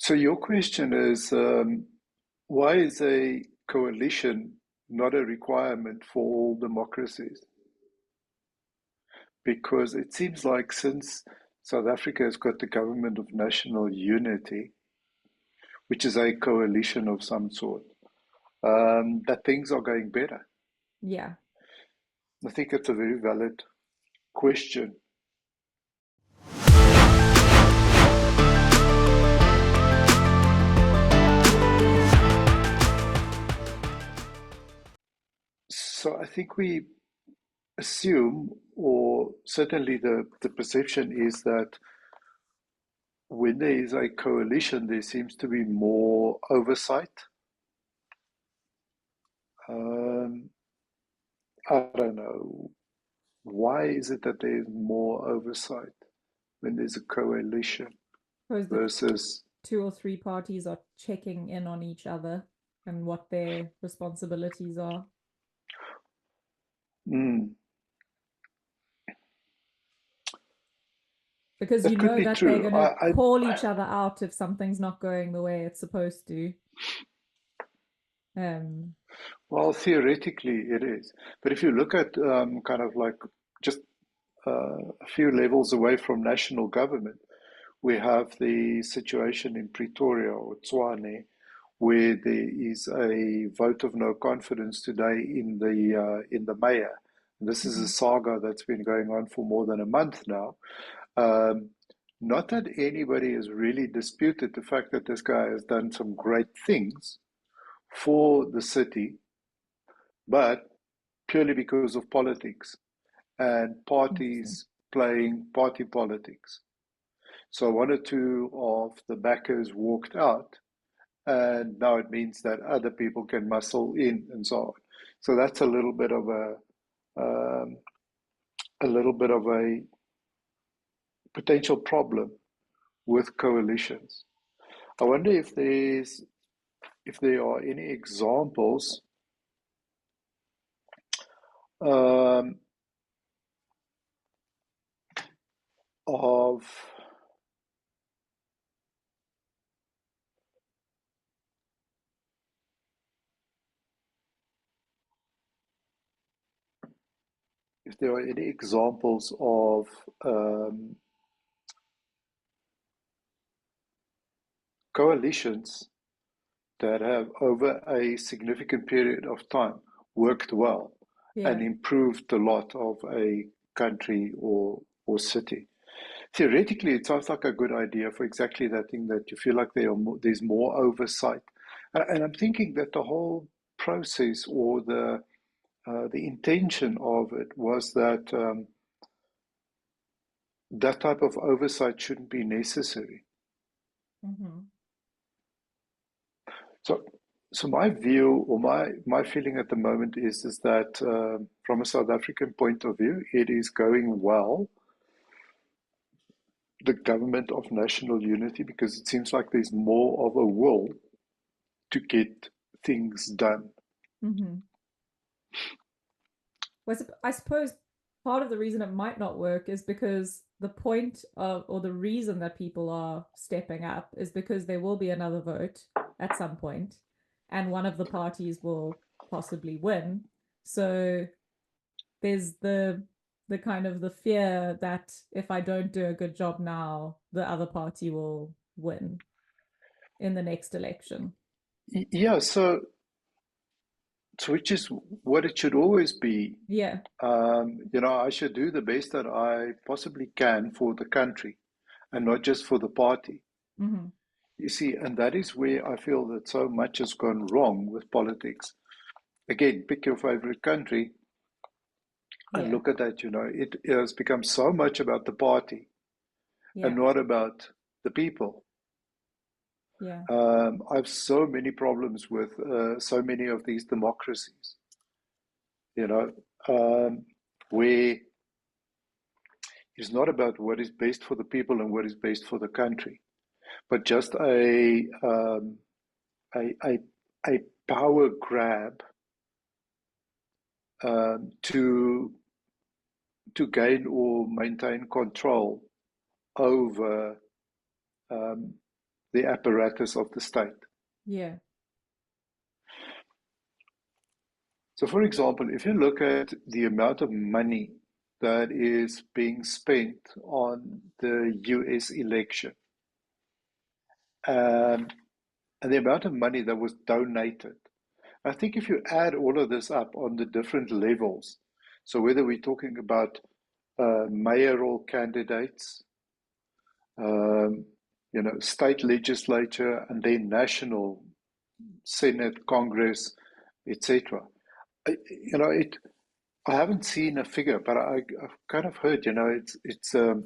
So your question is, why is a coalition not a requirement for all democracies? Because it seems like since South Africa has got the government of national unity, which is a coalition of some sort, that things are going better. Yeah. I think it's a very valid question. So I think we assume, or certainly the perception is that when there is a coalition, there seems to be more oversight. Um, I don't know. Why is it that there is more oversight when there's a coalition Suppose the versus, two or three parties are checking in on each other and what their responsibilities are. mm, Because you that could know be that they're true. going to call each other out if something's not going the way it's supposed to. Um, Well, theoretically it is. But if you look at kind of like just a few levels away from national government, we have the situation in Pretoria or Tshwane, where there is a vote of no confidence today in the mayor. And this is a mhm, saga that's been going on for more than a month now. Um, Not that anybody has really disputed the fact that this guy has done some great things for the city, but purely because of politics and interesting. parties playing party politics. So one or two of the backers walked out, and now it means that other people can muscle in and so on. So that's um, a little bit of a potential problem with coalitions. I wonder if there are any examples um, of if there are any examples of coalitions that have, over a significant period of time, worked well and Yeah. improved the lot of a country or city. Theoretically, it sounds like a good idea for exactly that thing that you feel like there's more oversight. And I'm thinking that the whole process or the intention of it was that that type of oversight shouldn't be necessary. Hmm. So, so my view or my feeling at the moment is that from a South African point of view, it is going well, the government of national unity, because it seems like there's more of a will to get things done. Hmm. Well, I suppose part of the reason it might not work is because the point of, or the reason that people are stepping up is because there will be another vote at some point, and one of the parties will possibly win. So there's the kind of the fear that if I don't do a good job now, the other party will win in the next election. Yeah, so which is what it should always be. Yeah. I should do the best that I possibly can for the country and not just for the party. Hmm. You see, and that is where I feel that so much has gone wrong with politics. Again, pick your favorite country and Yeah. look at that. It has become so much about the party and Yeah. not about the people. Yeah. I have so many problems with so many of these democracies, you know, where it's not about what is best for the people and what is best for the country, but just a, a power grab to gain or maintain control over um, the apparatus of the state. Yeah. So, for example, if you look at the amount of money that is being spent on the US election, um, and the amount of money that was donated, I think if you add all of this up on the different levels, so whether we're talking about mayoral candidates, um, state legislature, and then national Senate, Congress, etc. It. I haven't seen a figure, but I've kind of heard. It's kind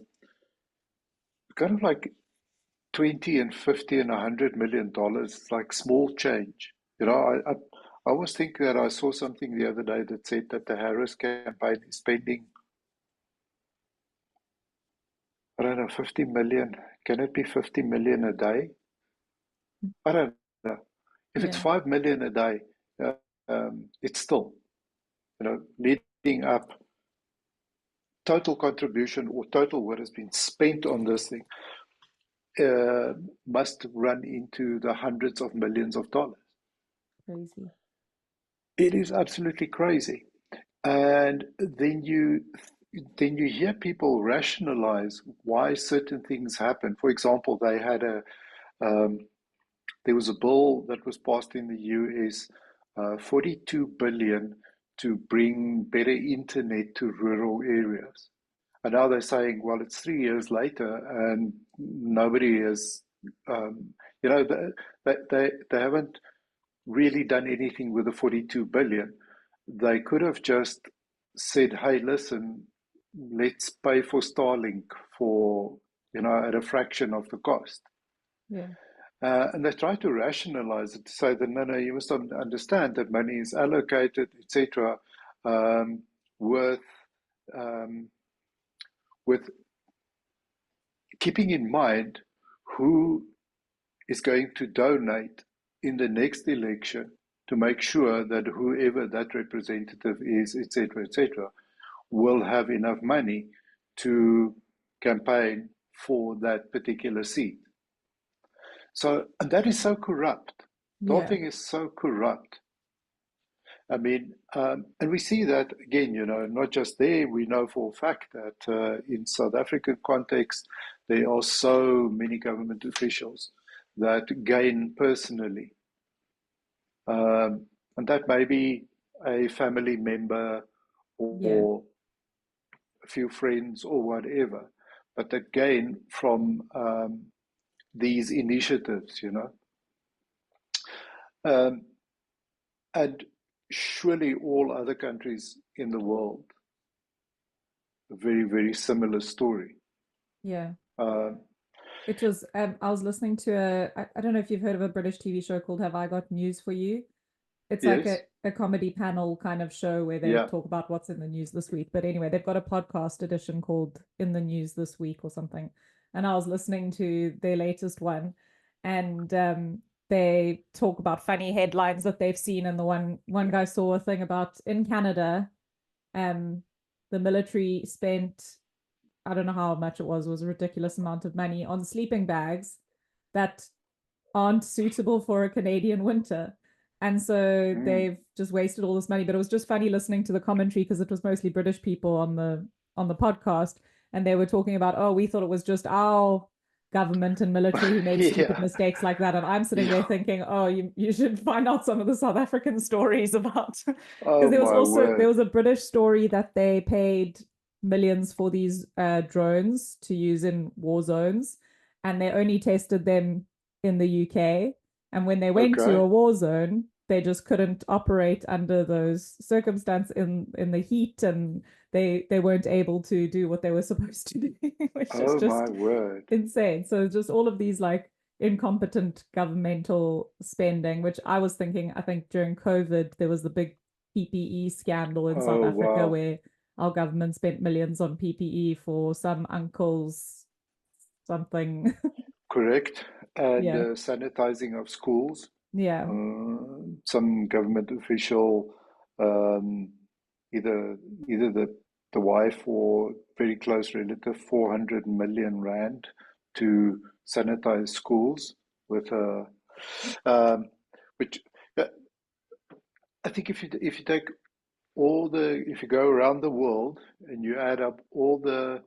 of like 20 and 50 and $100 million. It's like small change. I always think that I saw something the other day that said that the Harris campaign is spending, I don't know, 50 million. Can it be 50 million a day? I don't know. If it's Yeah. 5 million a day, it's still, leading up total contribution or total what has been spent on this thing must run into the hundreds of millions of dollars. Crazy. It is absolutely crazy. And then you hear people rationalize why certain things happen. For example, um, there was a bill that was passed in the US, 42 billion to bring better internet to rural areas. And now they're saying, well, it's 3 years later and nobody has, um, they haven't really done anything with the 42 billion. They could have just said, hey, listen, let's pay for Starlink for, at a fraction of the cost. Yeah. And they try to rationalize it to say that no, you must understand that money is allocated, etc., um, with um, with keeping in mind who is going to donate in the next election to make sure that whoever that representative is, etc., will have enough money to campaign for that particular seat. So, and that is so corrupt. The whole Yeah. thing is so corrupt. I mean, and we see that again, not just there. We know for a fact that in South African context, there are so many government officials that gain personally. And that may be a family member Yeah. or a few friends or whatever, but they gain from these initiatives. Um, and surely all other countries in the world, a very, very similar story. Yeah. Uh, It was I was listening to I don't know if you've heard of a British TV show called Have I Got News for You? It's like yes, a comedy panel kind of show where they yeah, talk about what's in the news this week. But anyway, they've got a podcast edition called In the News This Week or something. And I was listening to their latest one, and they talk about funny headlines that they've seen. And the one guy saw a thing about in Canada, um, the military spent, I don't know how much it was a ridiculous amount of money on sleeping bags that aren't suitable for a Canadian winter. And so mm, they've just wasted all this money. But it was just funny listening to the commentary because it was mostly British people on the podcast. And they were talking about, oh, we thought it was just our government and military who made stupid yeah, mistakes like that. And I'm sitting there yeah. thinking, oh, you should find out some of the South African stories about because Oh my there word. was a British story that they paid millions for these drones to use in war zones, and they only tested them in the UK. And when they went to Okay. a war zone, they just couldn't operate under those circumstances in the heat, and they weren't able to do what they were supposed to do, which is Oh my just word. insane. So just all of these like incompetent governmental spending, which I was thinking, I think during COVID, there was the big PPE scandal in South Oh Africa wow. where our government spent millions on PPE for some uncle's something. Correct. And Yeah. sanitizing of schools. Yeah. Some government official, um, either either the wife or very close relative, 400 million rand to sanitize schools. with which uh, I think if you take if you go around the world and you add up all the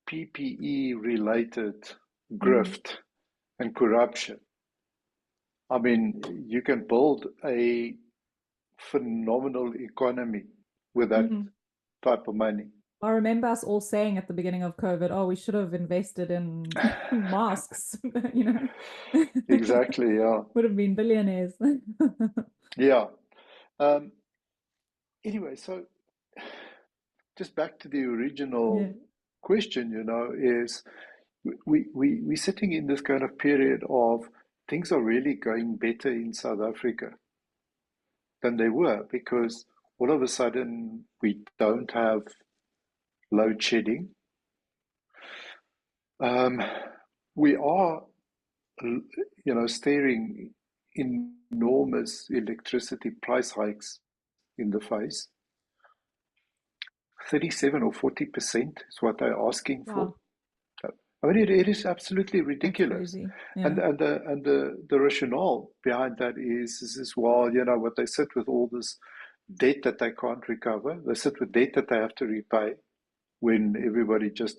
PPE related Mm. grift and corruption, I mean, you can build a phenomenal economy with that Mm. type of money. I remember us all saying at the beginning of COVID, oh, we should have invested in masks, you know, Exactly, yeah. would have been billionaires. Yeah. Um, anyway, so just back to the Yeah. original question, is we're sitting in this kind of period of things are really going better in South Africa than they were because all of a sudden we don't have load shedding. Um, we are, staring enormous electricity price hikes in the face. 37 or 40% is what they're asking for. Wow, I mean, it is absolutely that's ridiculous. crazy. And Yeah. the rationale behind that is well, what they sit with all this debt that they can't recover. They sit with debt that they have to repay when everybody just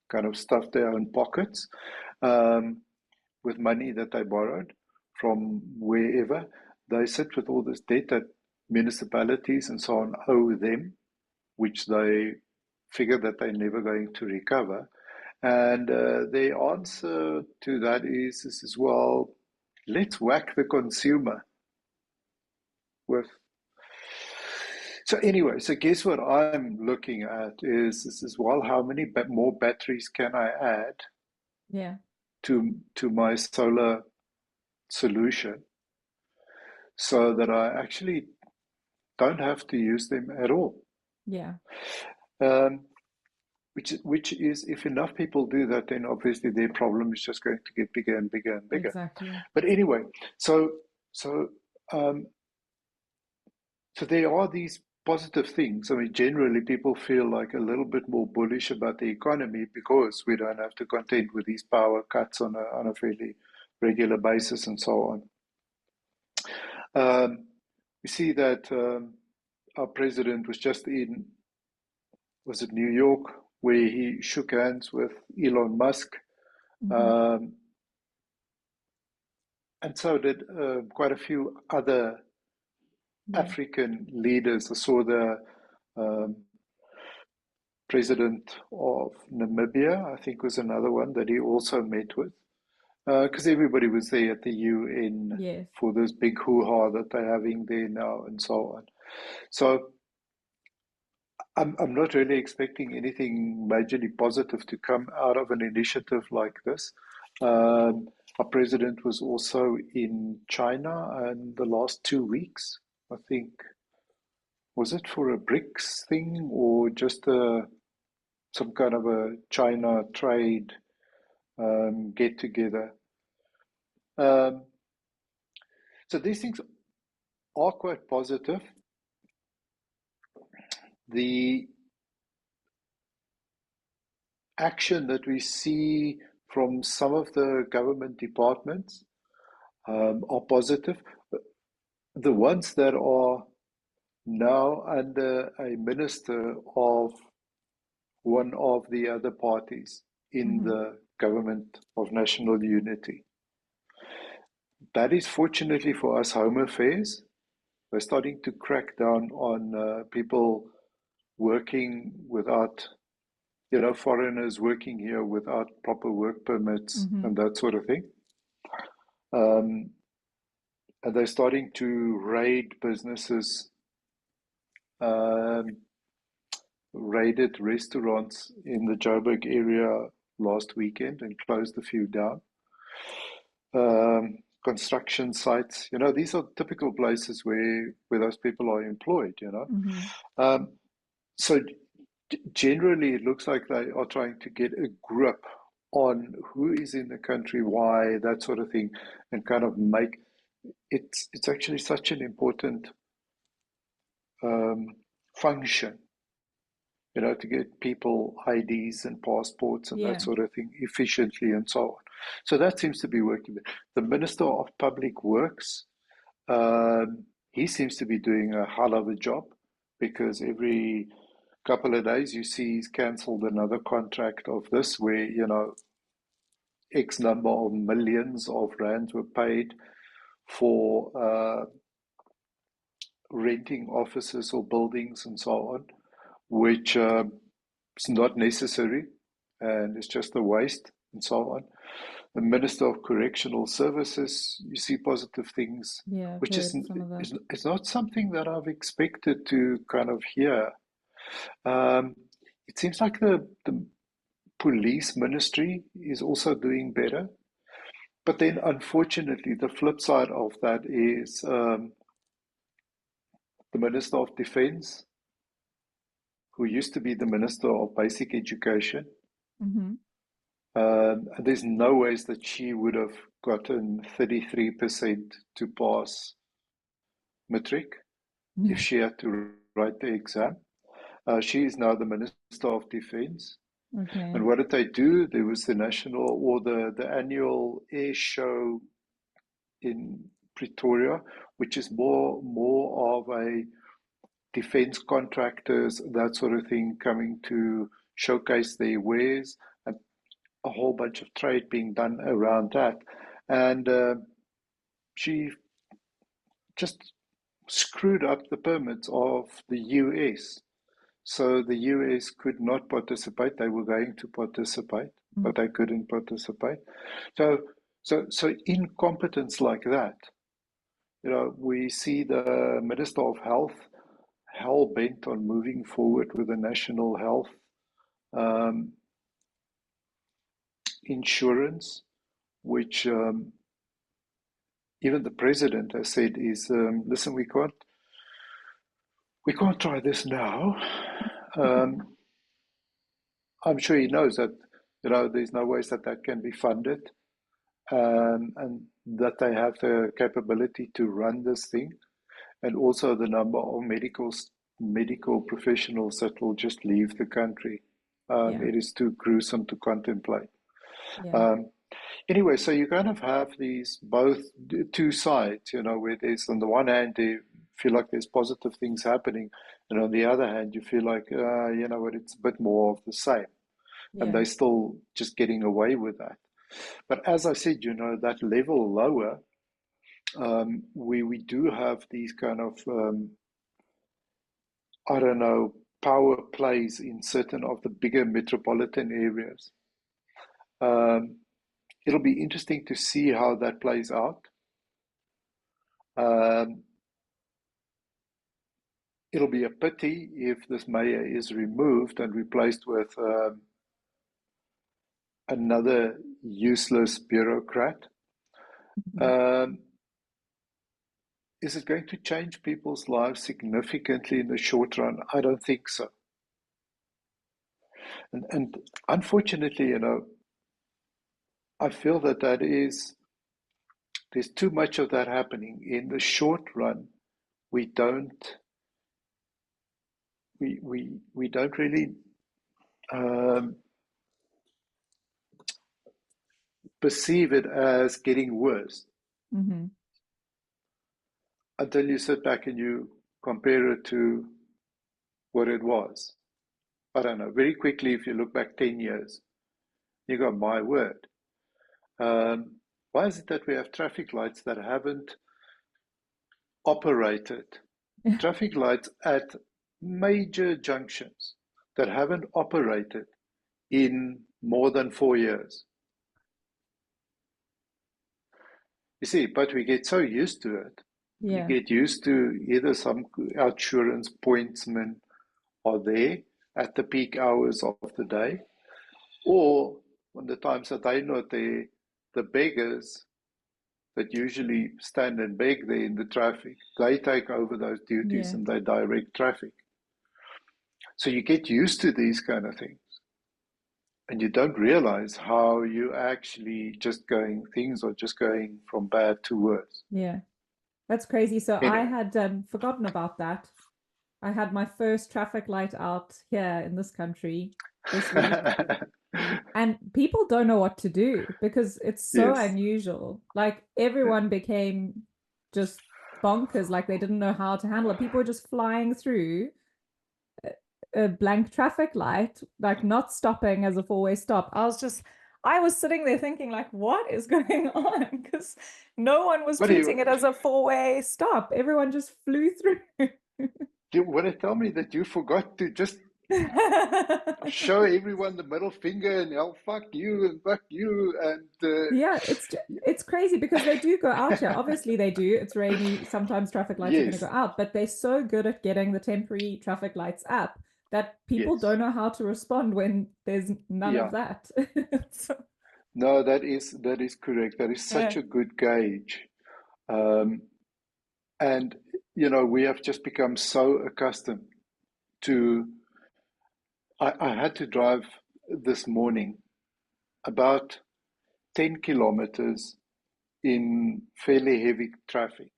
kind of stuffed their own pockets um, with money that they borrowed from wherever. They sit with all this debt that municipalities and so on owe them, which they figure that they're never going to recover. And the answer to that is well, let's whack the consumer with. So anyway, so guess what I'm looking at is well, how many more batteries can I add Yeah. to my solar solution so that I actually don't have to use them at all. Yeah. Um, which is if enough people do that, then obviously their problem is just going to get bigger and bigger and bigger. Exactly. But anyway, so so um, so there are these positive things. I mean, generally people feel like a little bit more bullish about the economy because we don't have to contend with these power cuts on a fairly regular basis and so on. We see that our president was just in, was it New York, where he shook hands with Elon Musk. Hmm. Um, and so did quite a few other Yeah. African leaders. I saw the um, president of Namibia, I think was another one that he also met with, because everybody was there at the UN Yes. for this big hoo-ha that they're having there now and so on. So I'm not really expecting anything majorly positive to come out of an initiative like this. Our president was also in China in the last 2 weeks. I think, was it for a BRICS thing or just some kind of a China trade get together? Um, so these things are quite positive. The action that we see from some of the government departments are positive. The ones that are now under a minister of one of the other parties in Hmm. the government of national unity. That is fortunately for us Home Affairs. They're starting to crack down on people working without, foreigners working here without proper work permits Hmm. and that sort of thing. Um, and they're starting to raid businesses, um, raided restaurants in the Joburg area last weekend and closed a few down. Construction sites, these are typical places where those people are employed. Hmm. Um, so generally, it looks like they are trying to get a grip on who is in the country, why, that sort of thing, and kind of make it's actually such an important function, to get people IDs and passports and that Yeah. sort of thing efficiently and so on. So that seems to be working. The Minister of Public Works, he seems to be doing a hell of a job because every couple of days you see he's cancelled another contract of this where, X number of millions of rands were paid for renting offices or buildings and so on, which is not necessary and it's just a waste and so on. The Minister of Correctional Services, you see positive things, Yeah, I've which heard some of that. is not something that I've expected to kind of hear. Um, it seems like the police ministry is also doing better. But then, unfortunately, the flip side of that is the Minister of Defense, who used to be the Minister of Basic Education. Mm-hmm. And there's no ways that she would have gotten 33% to pass matric if she had to write the exam. She is now the Minister of Defense. Okay. And what did they do? There was the national or the annual air show in Pretoria, which is more of a defense contractors, that sort of thing, coming to showcase their wares, and a whole bunch of trade being done around that. And she just screwed up the permits of the US. So the US could not participate. They were going to participate, but they couldn't participate. So, so incompetence like that. We see the Minister of Health hell bent on moving forward with the national health um, insurance, which even the president has said is, listen, we can't try this now. Um, I'm sure he knows that there's no ways that that can be funded, and that they have the capability to run this thing, and also the number of medical professionals that will just leave the country. Yeah. It is too gruesome to contemplate. Yeah. Um, anyway, so you kind of have these both two sides, where there's on the one hand you feel like there's positive things happening, and on the other hand you feel like you know what, it's a bit more of the same, and Yeah. they're still just getting away with that. But as I said, that level lower, we do have these kind of I don't know, power plays in certain of the bigger metropolitan areas. Um, it'll be interesting to see how that plays out. Um, it'll be a pity if this mayor is removed and replaced with another useless bureaucrat. Mhm. Um, is it going to change people's lives significantly in the short run? I don't think so. And unfortunately, I feel that there's too much of that happening. In the short run, we don't we don't really um, perceive it as getting worse Mm-hmm. until you sit back and you compare it to what it was. I don't know. Very quickly, if you look back 10 years, you go, my word. Why is it that we have traffic lights that haven't operated? Traffic lights at major junctions that haven't operated in more than 4 years. You see, but we get so used to it. We Yeah. get used to either some insurance pointsmen are there at the peak hours of the day, or when the times that they're not there, the beggars that usually stand and beg there in the traffic, they take over those duties Yeah. and they direct traffic. So you get used to these kind of things. And you don't realize how you actually things are just going from bad to worse. Yeah. That's crazy. So I Anyway. had forgotten about that. I had my first traffic light out here in this country this week. And people don't know what to do because it's so Yes. unusual. Like everyone became just bonkers, like they didn't know how to handle it. People were just flying through a blank traffic light, like not stopping as a four-way stop. I was sitting there thinking, like, what is going on? Because no one was But treating it as a four-way stop. Everyone just flew through. you want to tell me that you forgot to just show everyone the middle finger and oh fuck you and Yeah, it's crazy because they do go out here. Obviously, they do. It's rainy. Sometimes traffic lights are going to go yes, out, but they're so good at getting the temporary traffic lights up that people yes, don't know how to respond when there's none of yeah. that. So, No, that is correct. That is such yeah, a good gauge. Um, and we have just become so accustomed to. I had to drive this morning about 10 kilometers in fairly heavy traffic.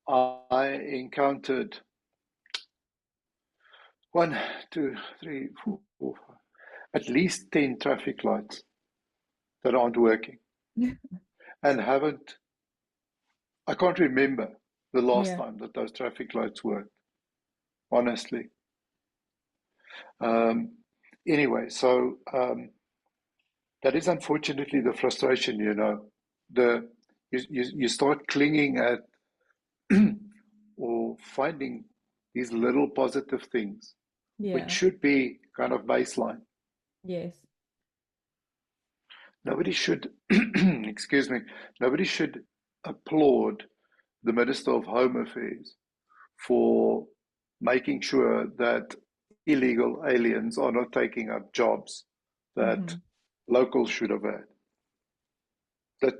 I encountered one, two, three, four, five, at least 10 traffic lights that aren't working and haven't. I can't remember the last yeah, time that those traffic lights worked, honestly. Um, anyway, so that is unfortunately the frustration. The you start clinging at or finding these little positive things, which yeah, should be kind of baseline. yes, Nobody should, excuse me, nobody should applaud the Minister of Home Affairs for making sure that illegal aliens are not taking up jobs that hmm, locals should have had.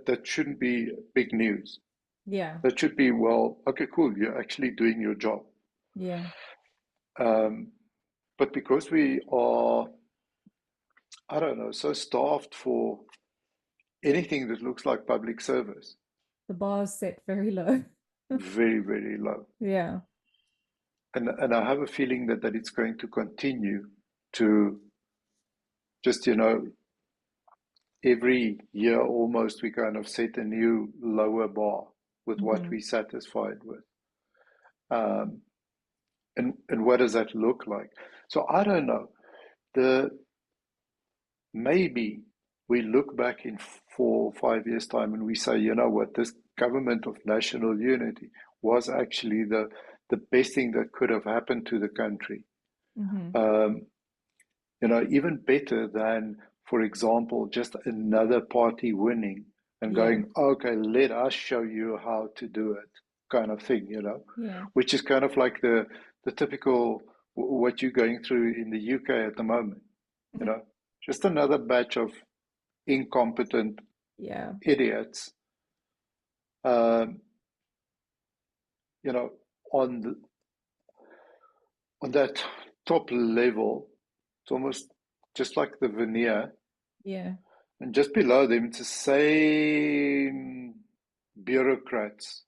That shouldn't be big news. yeah, That should be, well, okay, cool, you're actually doing your job. yeah. Um, but because we are, I don't know, so starved for anything that looks like public service, The bar's set very low. very, very low. Yeah, And I have a feeling that it's going to continue to just, every year almost we kind of set a new lower bar with what hmm, we're satisfied with. Um, and what does that look like? So I don't know. The maybe we look back in 4 or 5 years' time and we say, you know what, this government of national unity was actually the best thing that could have happened to the country. hmm, Um, even better than, for example, just another party winning and yeah, going, okay, let us show you how to do it, kind of thing, yeah, which is kind of like the typical what you're going through in the UK at the moment, you know, just another batch of incompetent yeah, idiots, um, you know, on on that top level. It's almost just like the veneer. yeah. And just below them, it's the same bureaucrats,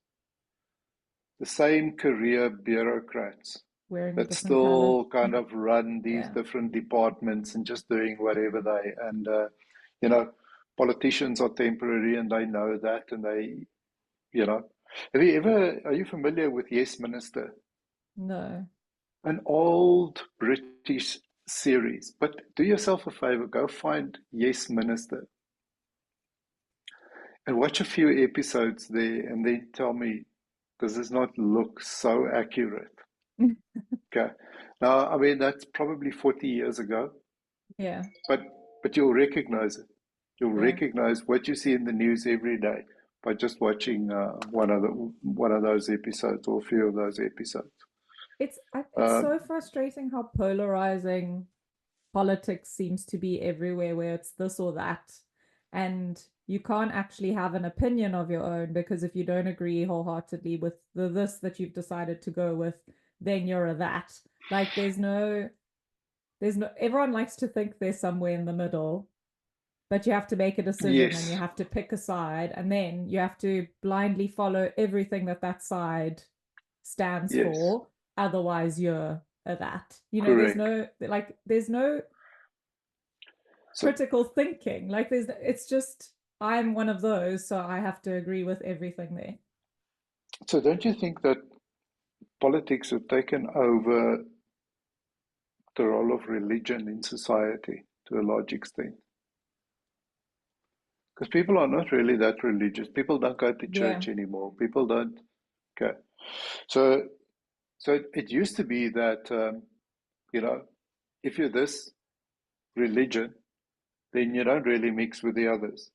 the same career bureaucrats Wearing a that different color. still kind of run these Yeah. different departments and just doing whatever and you know, politicians are temporary and they know that and you know. Are you familiar with Yes Minister? No. An old British series. But do yourself a favor, go find Yes Minister and watch a few episodes there and then tell me, does this not look so accurate? Okay. Now, I mean, that's probably 40 years ago, Yeah. but you'll recognize it. You'll Yeah. recognize what you see in the news every day by just watching one of those episodes or a few of those episodes. It's Uh, so frustrating how polarizing politics seems to be everywhere, where it's this or that. And you can't actually have an opinion of your own because if you don't agree wholeheartedly with the this that you've decided to go with, then you're a that. Like there's no everyone likes to think they're somewhere in the middle, but you have to make a decision and you yes, have to pick a side and then you have to blindly follow everything that that side stands yes, for, otherwise you're a that. There's correct. no, like there's no So, critical thinking. Like it's just I'm one of those, so I have to agree with everything there. so don't you think that politics have taken over the role of religion in society to a large extent? Because people are not really that religious. People don't go to Yeah. church anymore. People don't. Okay. So, so it used to be that, you know, if you're this religion, then you don't really mix with the others.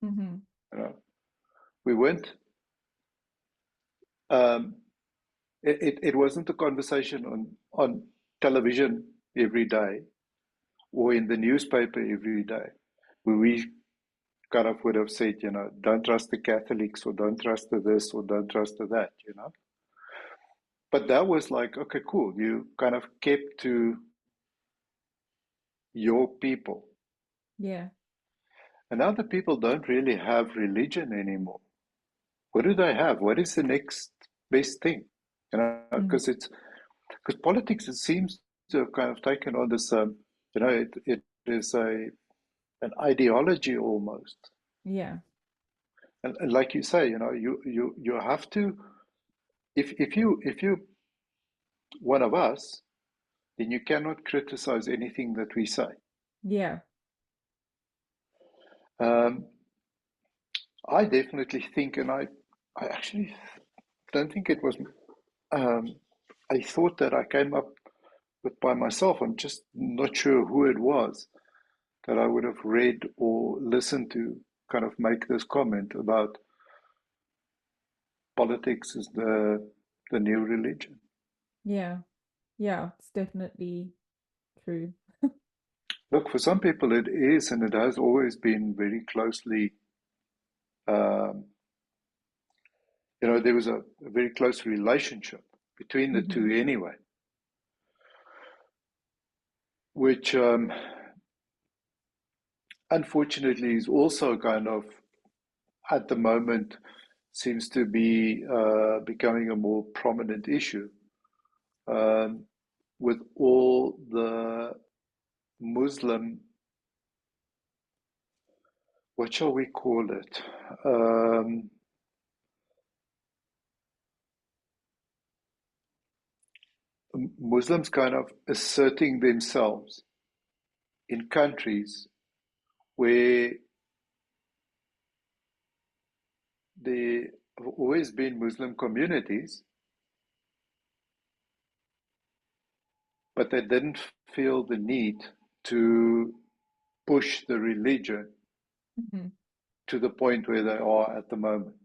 Hmm. You know, we weren't. Um, it wasn't a conversation on television every day or in the newspaper every day, where we kind of would have said, you know, don't trust the Catholics or don't trust the this or don't trust the that, you know. But that was like, okay, cool. You kind of kept to your people. Yeah. And now the people don't really have religion anymore. What do they have? What is the next best thing? You know, Mm. because politics, it seems to have kind of taken on this, you know, it is an ideology almost. Yeah. And like you say, you know, you have to, if you one of us, then you cannot criticize anything that we say. Yeah. Um, I definitely think, and I actually don't think it was. Um, I thought that I came up with by myself. I'm just not sure who it was that I would have read or listened to kind of make this comment about politics is the new religion. Yeah. Yeah. It's definitely true. Look, for some people it is, and it has always been very closely. Um, you know, there was a very close relationship between the two Hmm. anyway, which unfortunately is also kind of at the moment seems to be becoming a more prominent issue um, with all the Muslim, what shall we call it? Um, Muslims kind of asserting themselves in countries where there have always been Muslim communities, but they didn't feel the need to push the religion Hmm. to the point where they are at the moment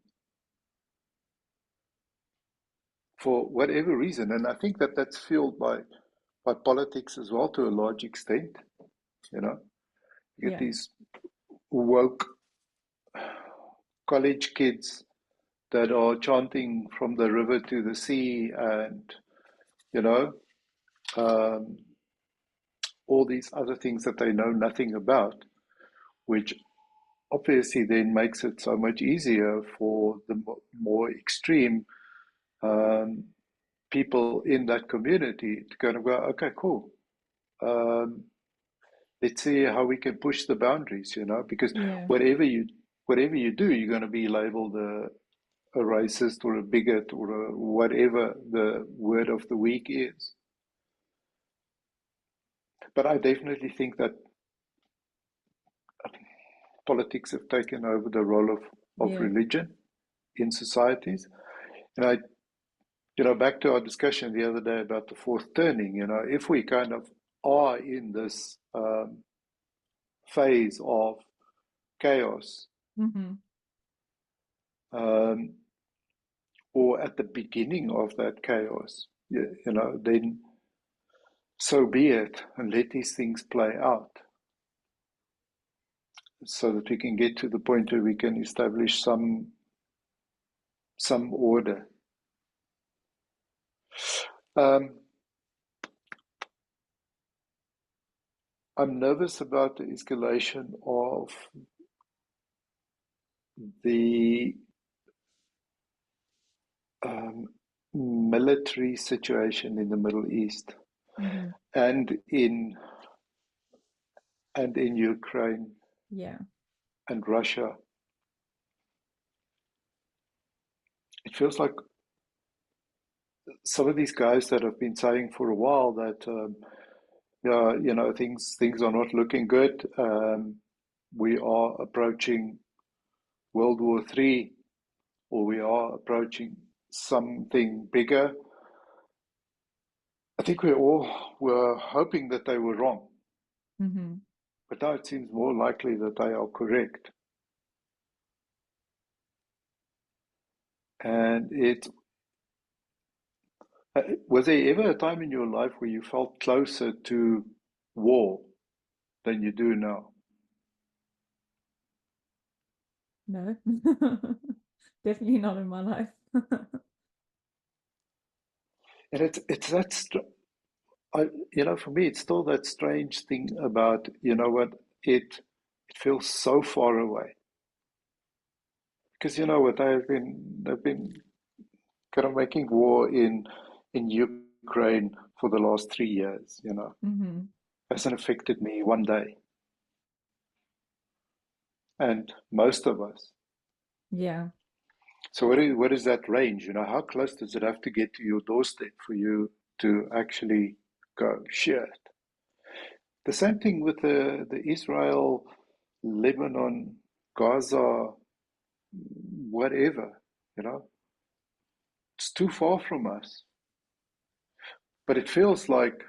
for whatever reason. And I think that that's fueled by politics as well to a large extent. You know, you get Yeah. these woke college kids that are chanting from the river to the sea and, you know, um, all these other things that they know nothing about, which obviously then makes it so much easier for the more extreme um, people in that community to kind of go, okay, cool. Um, let's see how we can push the boundaries, you know, because Yeah. whatever you whatever you do, you're going to be labeled a racist or a bigot or whatever the word of the week is. But I definitely think that politics have taken over the role of Yeah. religion in societies. And I, you know, back to our discussion the other day about the fourth turning, you know, if we kind of are in this phase of chaos, Hmm. um, or at the beginning of that chaos, you know, then so be it, and let these things play out so that we can get to the point where we can establish some order. Um, I'm nervous about the escalation of the um, military situation in the Middle East Hmm. and in and in Ukraine Yeah. and Russia. It feels like some of these guys that have been saying for a while that yeah, things are not looking good. We are approaching World War III, or we are approaching something bigger. I think we all were hoping that they were wrong, Mm-hmm. but now it seems more likely that they are correct. And was there ever a time in your life where you felt closer to war than you do now? No. Definitely not in my life. And it's that for me, it's still that strange thing about, what, it feels so far away. Because you know what, they've been kind of making war in Ukraine for the last 3 years. Mm-hmm. Hasn't affected me one day, and most of us. Yeah. So what is that range? How close does it have to get to your doorstep for you to actually go, shit? The same thing with the Israel, Lebanon, Gaza, whatever. It's too far from us, but it feels like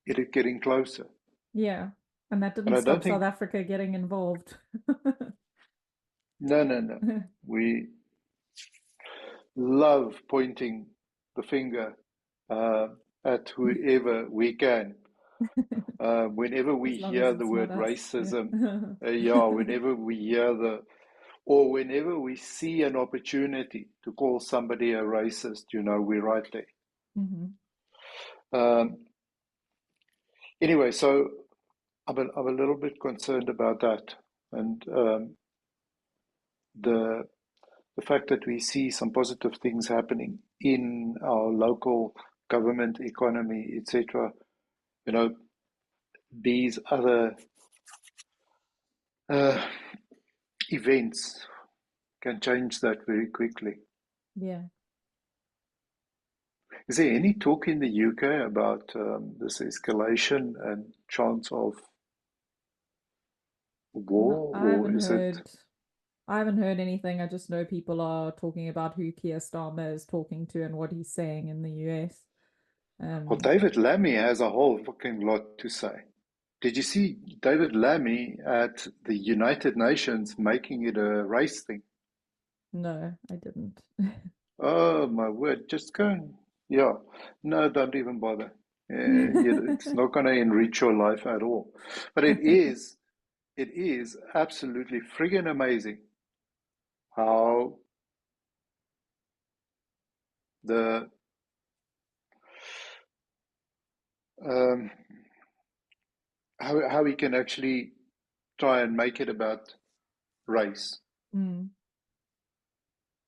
it is getting closer. Yeah. And that And didn't I don't stop South think, Africa getting involved. no, no, no. We love pointing the finger uh, at whoever we can. Whenever we As long as hear the it's not word us. Yeah. racism, yeah, whenever we hear or whenever we see an opportunity to call somebody a racist, we're right there. Mm-hmm. Um, anyway, so I'm a little bit concerned about that, and the the fact that we see some positive things happening in our local government, economy, etc. You know, these other uh, events can change that very quickly. Yeah. Is there any talk in the UK about this escalation and chance of No, war, or is it? I haven't heard anything. I just know people are talking about who Keir Starmer is talking to and what he's saying in the US. Well, Um, David Lammy has a whole fucking lot to say. Did you see David Lammy at the United Nations making it a race thing? no, I didn't. Oh my word! Just go and yeah. No, don't even bother. It's not going to enrich your life at all. But it is absolutely friggin' amazing how the um, how we can actually try and make it about race. Mm,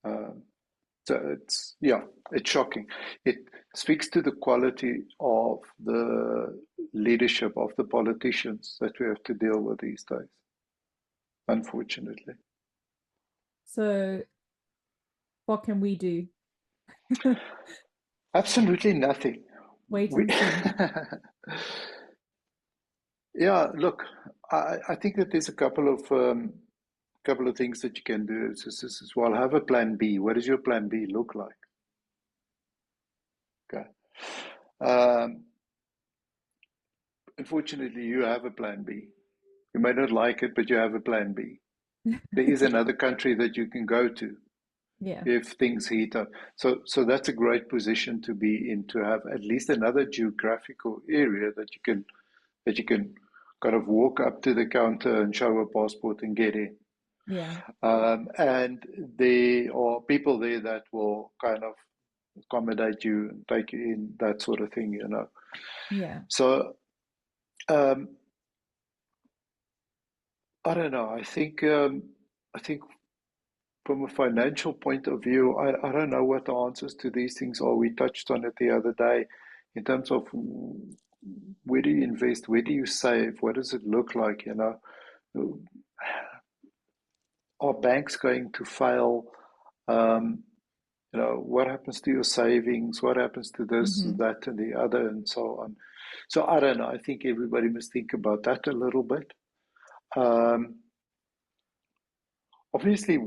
Um, so it's shocking. It speaks to the quality of the leadership of the politicians that we have to deal with these days, unfortunately. so what can we do? Absolutely nothing. Wait We, and see. yeah, look, I think that there's a couple of things that you can do. Is well, have a plan B. What does your plan B look like? Okay. Um, Unfortunately, you have a plan B. You may not like it, but you have a plan B. There is another country that you can go to Yeah. if things heat up. So that's a great position to be in, to have at least another geographical area that you can kind of walk up to the counter and show a passport and get in. Yeah. And there are people there that will kind of accommodate you and take you in, that sort of thing. Yeah. So um, I don't know. I think from a financial point of view, I don't know what the answers to these things are. We touched on it the other day in terms of where do you invest? Where do you save? What does it look like? Are banks going to fail? Um, what happens to your savings? What happens to this, Mm-hmm. that, and the other, and so on? So I don't know. I think everybody must think about that a little bit. Um, Obviously,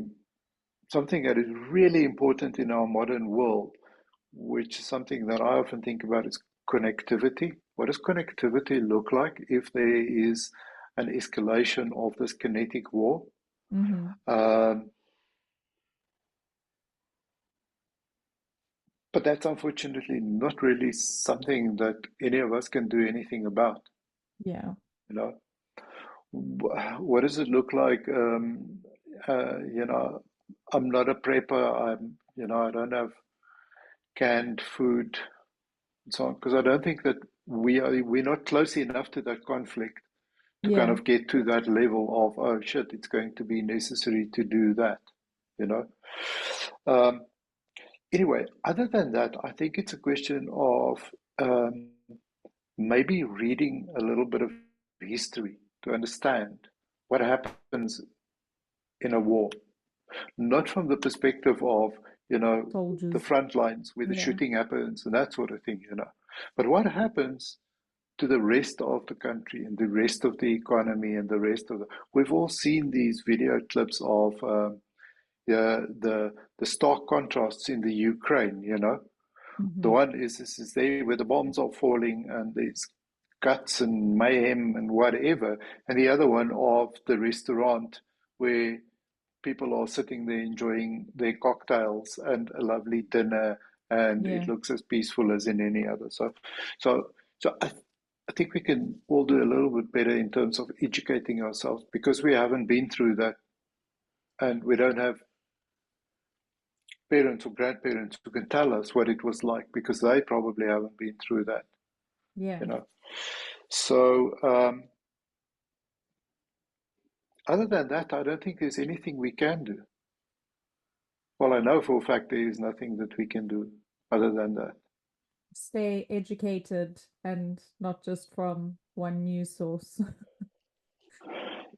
something that is really important in our modern world, which is something that I often think about, is connectivity. What does connectivity look like if there is an escalation of this kinetic war? Mm-hmm. Um, but that's unfortunately not really something that any of us can do anything about. Yeah. You know, what does it look like? I'm not a prepper. I don't have canned food and so on, because I don't think that we're not close enough to that conflict to kind Yeah. of get to that level of, oh shit, it's going to be necessary to do that, you know. Um, anyway, other than that, I think it's a question of um, maybe reading a little bit of history to understand what happens in a war, not from the perspective of, the Soldiers. front lines where the Yeah. shooting happens and that sort of thing, but what happens to the rest of the country and the rest of the economy and the rest of the. We've all seen these video clips of yeah, the stark contrasts in the Ukraine. The Mm-hmm. one is there where the bombs are falling and there's guts and mayhem and whatever, and the other one of the restaurant where people are sitting there enjoying their cocktails and a lovely dinner, and it Yeah. looks as peaceful as in any other. So I think we can all do a little bit better in terms of educating ourselves because we haven't been through that, and we don't have parents or grandparents who can tell us what it was like because they probably haven't been through that, Yeah. you know. So other than that, I don't think there's anything we can do. Well, I know for a fact there is nothing that we can do other than that. Stay educated and not just from one news source.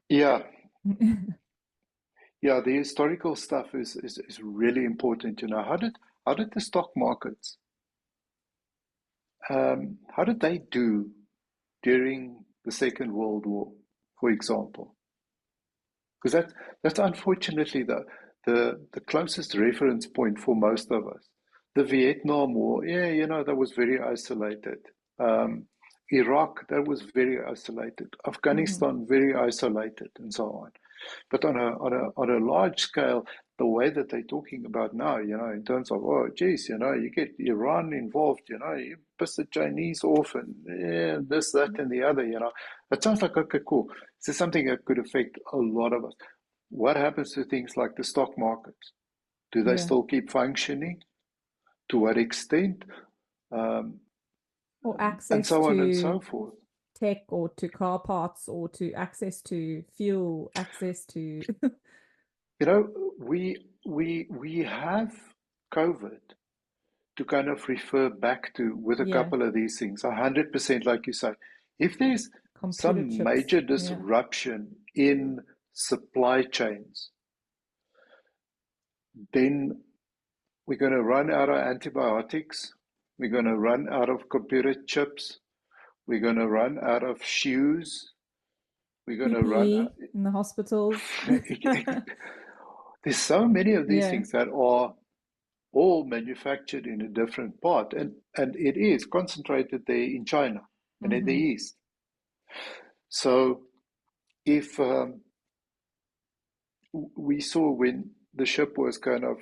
Yeah, yeah, the historical stuff is really important. How did the stock markets, how did they do during the Second World War, for example? Because that's unfortunately the closest reference point for most of us. The Vietnam War, yeah, that was very isolated. Um, Iraq, that was very isolated. Mm-hmm. Afghanistan, very isolated, and so on. But on a large scale, the way that they're talking about now, in terms of, oh geez, you get Iran involved, you piss the Chinese off and yeah, this, that, and the other, it sounds like okay, cool. This is something that could affect a lot of us. What happens to things like the stock markets? Do they Yeah. still keep functioning? To what extent? Um, Or and access so on and to so forth. tech or to car parts or to access to fuel, access to We have COVID to kind of refer back to with a yeah, couple of these things. 100%, like you say, if there's computer some chips. major Yeah. disruption in supply chains, then we're going to run out of antibiotics. We're going to run out of computer chips. We're going to run out of shoes. We're going to run out. PPE in the hospitals. There's so many of these Yeah. things that are all manufactured in a different part, and it is concentrated there in China and in the Mm-hmm. East. So if we saw when the ship was kind of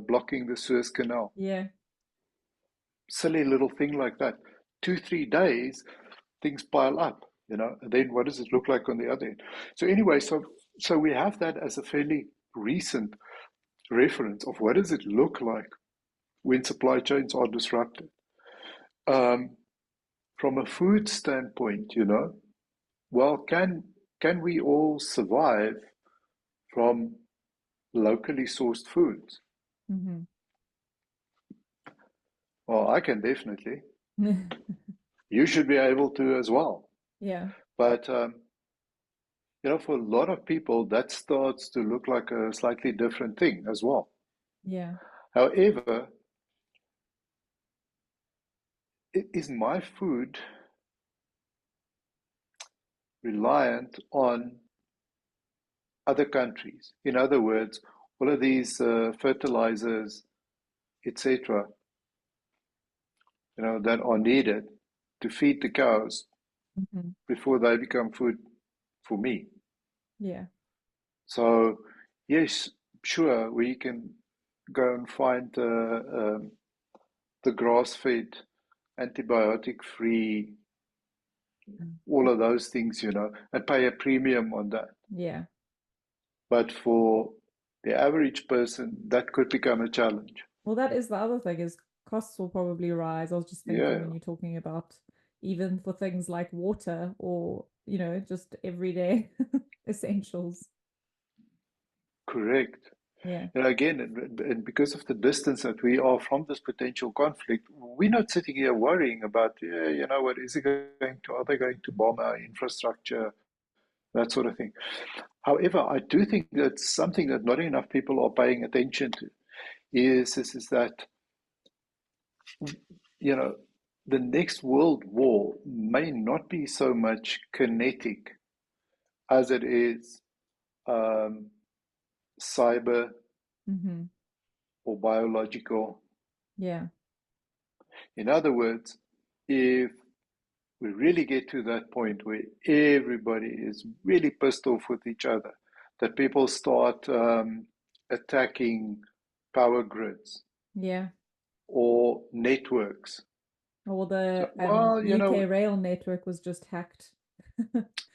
blocking the Suez Canal, Yeah. silly little thing like that, 2 3 days, things pile up, and then what does it look like on the other end? So anyway, so we have that as a fairly recent reference of what does it look like when supply chains are disrupted. Um, from a food standpoint, well, can we all survive from locally sourced foods? Mm-hmm. Well, I can definitely. You should be able to as well. Yeah. But for a lot of people, that starts to look like a slightly different thing as well. Yeah. However, is my food reliant on other countries? In other words, all of these fertilizers, etc., that are needed to feed the cows Hmm. before they become food for me. Yeah. So, yes, sure, we can go and find the grass-fed, antibiotic-free, all of those things, and pay a premium on that. Yeah. But for the average person, that could become a challenge. Well, that is the other thing is costs will probably rise. I was just thinking Yeah, when you're talking about even for things like water or, just everyday essentials. correct. Yeah. Again, and because of the distance that we are from this potential conflict, we're not sitting here worrying about, yeah, what is it are they going to bomb our infrastructure, that sort of thing. However, I do think that something that not enough people are paying attention to is that, you know, the next world war may not be so much kinetic as it is um, cyber Hmm. or biological. Yeah. In other words, if we really get to that point where everybody is really pissed off with each other, that people start attacking power grids Yeah. or networks. Well, So, the well, UK rail network was just hacked.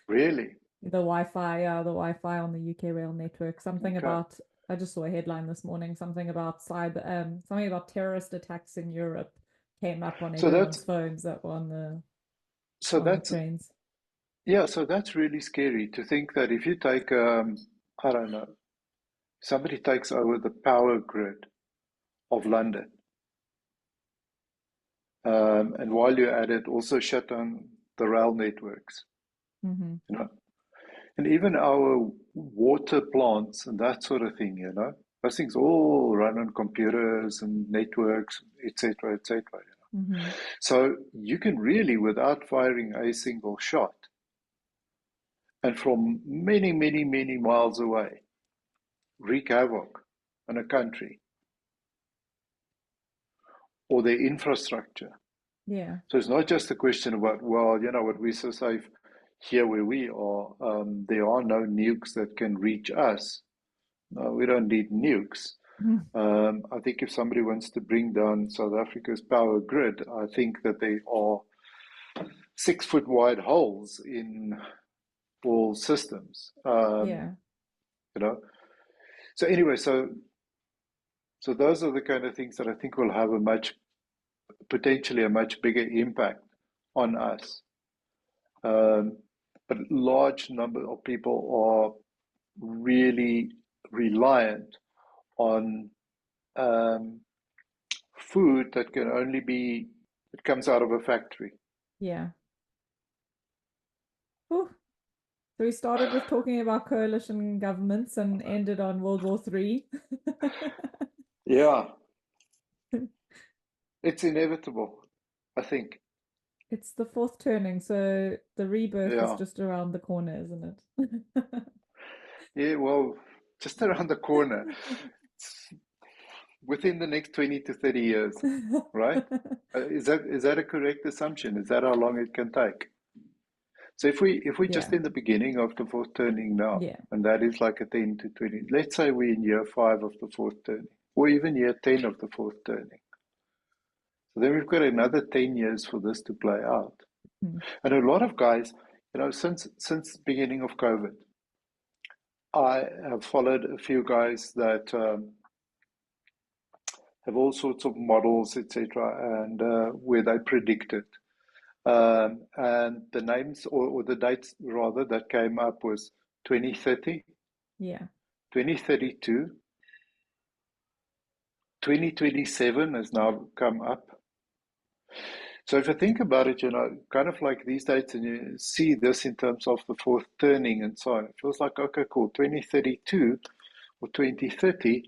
really, The Wi-Fi, the Wi-Fi on the UK rail network. Something okay. about, I just saw a headline this morning, something about something about terrorist attacks in Europe came up on So everyone's that's phones that were on the so that's trains. yeah. So that's really scary to think that if you take, I don't know, somebody takes over the power grid of London, and while you're at it, also shut down the rail networks. Hmm. You know, and even our water plants and that sort of thing, those things all run on computers and networks, etc., etc. Hmm. So you can really, without firing a single shot, and from many, many, many miles away, wreak havoc on a country or their infrastructure. Yeah. So it's not just a question about, well, what, we're so safe here where we are. There are no nukes that can reach us. No, we don't need nukes. I think if somebody wants to bring down South Africa's power grid, I think that there are 6 foot wide holes in all systems. Yeah. You know. So anyway, so those are the kind of things that I think will have potentially a much bigger impact on us. Um, but large number of people are really reliant on um, food that can only be it comes out of a factory. Yeah. Whew. So we started with talking about coalition governments and ended on World War III. Yeah, it's inevitable, I think. It's the fourth turning, so the rebirth is Yeah, just around the corner, isn't it? yeah. Well, just around the corner, it's within the next 20 to 30 years, right? Is that a correct assumption? Is that how long it can take? So if we just Yeah. in the beginning of the fourth turning now, Yeah. and that is like a 10 to 20, let's say we're in year 5 of the fourth turning, or even year 10 of the fourth turning. So then we've got another 10 years for this to play out. Mm. And a lot of guys, since the beginning of COVID, I have followed a few guys that have all sorts of models, etc., and where they predicted. And the names or the dates rather that came up was 2030, Yeah. 2032, 2027 has now come up. So if you think about it, kind of like these dates, and you see this in terms of the fourth turning and so on, it feels like, okay, cool, 2032 or 2030,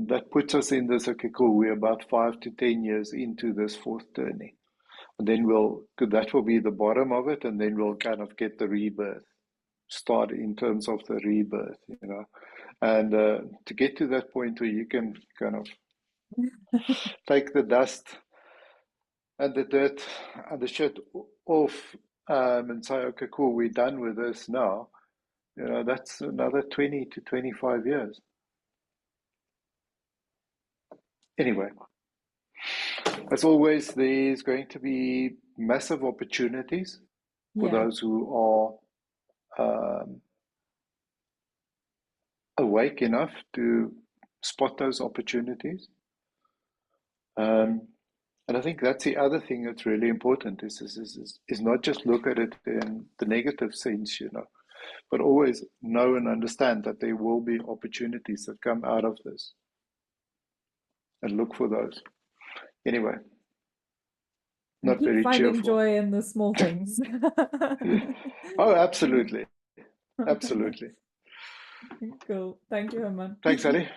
that puts us in this, okay, cool, we're about 5 to 10 years into this fourth turning. And then that will be the bottom of it, and then we'll kind of get the rebirth, start in terms of the rebirth. And to get to that point where you can kind of take the dust and the dirt and the shit off, and say, okay, cool, we're done with this now. That's another 20 to 25 years. Anyway, as always, there's going to be massive opportunities for Yeah. those who are awake enough to spot those opportunities. And I think that's the other thing that's really important is not just look at it in the negative sense, but always know and understand that there will be opportunities that come out of this, and look for those. Anyway, And not keep very finding cheerful. joy in the small things. Oh, absolutely. Absolutely. Cool. Thank you, Herman. Thanks, Ali.